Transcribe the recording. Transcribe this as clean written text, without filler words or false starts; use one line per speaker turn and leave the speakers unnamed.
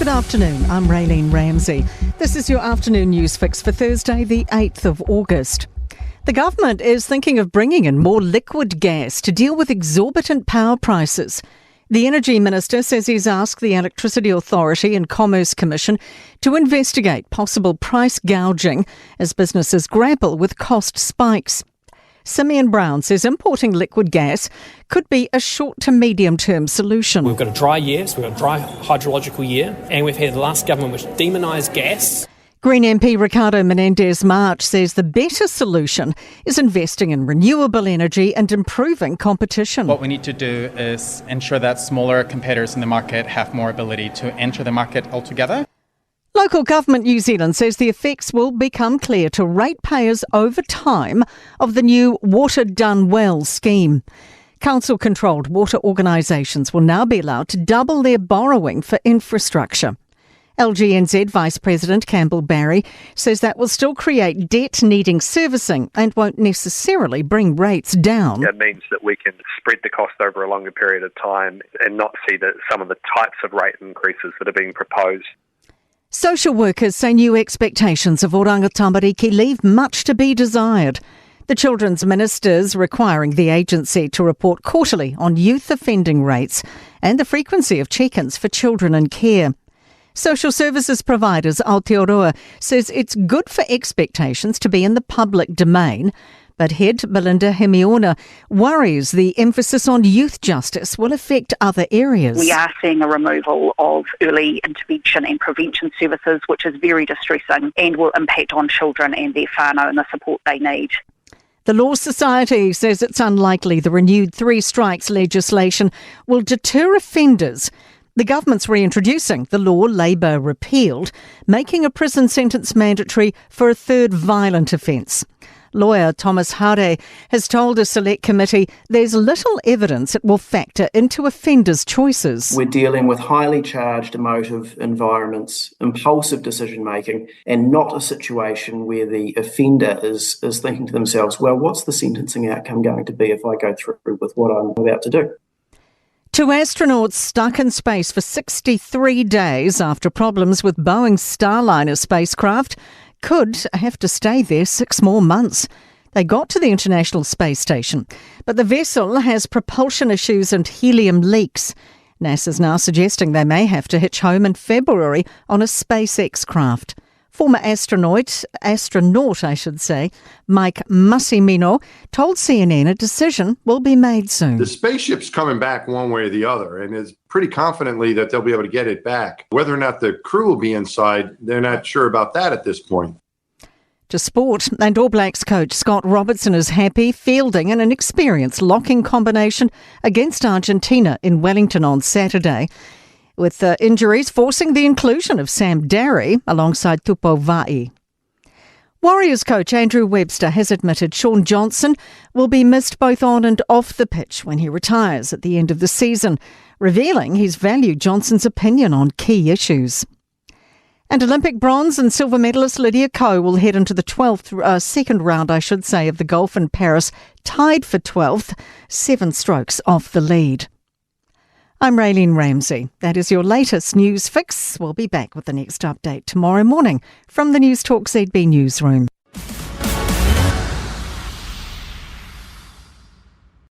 Good afternoon, I'm Raylene Ramsey. This is your afternoon news fix for Thursday, the 8th of August. The government is thinking of bringing in more liquid gas to deal with exorbitant power prices. The Energy Minister says he's asked the Electricity Authority and Commerce Commission to investigate possible price gouging as businesses grapple with cost spikes. Simeon Brown says importing liquid gas could be a short to medium term solution.
We've got a dry year, so we've got a dry hydrological year, and we've had the last government which demonised gas.
Green MP Ricardo Menendez-March says the better solution is investing in renewable energy and improving competition.
What we need to do is ensure that smaller competitors in the market have more ability to enter the market altogether.
Local Government New Zealand says the effects will become clear to ratepayers over time of the new Water Done Well scheme. Council-controlled water organisations will now be allowed to double their borrowing for infrastructure. LGNZ Vice President Campbell Barry says that will still create debt needing servicing and won't necessarily bring rates down.
It means that we can spread the cost over a longer period of time and not see some of the types of rate increases that are being proposed.
Social workers say new expectations of oranga tamariki leave much to be desired. The Children's Minister's requiring the agency to report quarterly on youth offending rates and the frequency of check-ins for children in care. Social services providers Aotearoa says it's good for expectations to be in the public domain, but head Belinda Hemiona worries the emphasis on youth justice will affect other areas.
We are seeing a removal of early intervention and prevention services, which is very distressing and will impact on children and their whānau and the support they need.
The Law Society says it's unlikely the renewed 3 strikes legislation will deter offenders. The government's reintroducing the law Labor repealed, making a prison sentence mandatory for a third violent offence. Lawyer Thomas Hare has told a select committee there's little evidence it will factor into offenders' choices.
We're dealing with highly charged emotive environments, impulsive decision-making, and not a situation where the offender is thinking to themselves, well, what's the sentencing outcome going to be if I go through with what I'm about to do?
2 astronauts stuck in space for 63 days after problems with Boeing's Starliner spacecraft could have to stay there 6 more months. They got to the International Space Station, but the vessel has propulsion issues and helium leaks. NASA's now suggesting they may have to hitch home in February on a SpaceX craft. Former astronaut, Mike Massimino, told CNN a decision will be made soon.
The spaceship's coming back one way or the other, and is pretty confidently that they'll be able to get it back. Whether or not the crew will be inside, they're not sure about that at this point.
To sport, and All Blacks coach Scott Robertson is happy fielding an inexperienced locking combination against Argentina in Wellington on Saturday, with injuries forcing the inclusion of Sam Darry alongside Tupou Va'i. Warriors coach Andrew Webster has admitted Sean Johnson will be missed both on and off the pitch when he retires at the end of the season, revealing he's valued Johnson's opinion on key issues. And Olympic bronze and silver medalist Lydia Ko will head into the second round, of the golf in Paris, tied for 12th, 7 strokes off the lead. I'm Raylene Ramsey. That is your latest news fix. We'll be back with the next update tomorrow morning from the Newstalk ZB newsroom.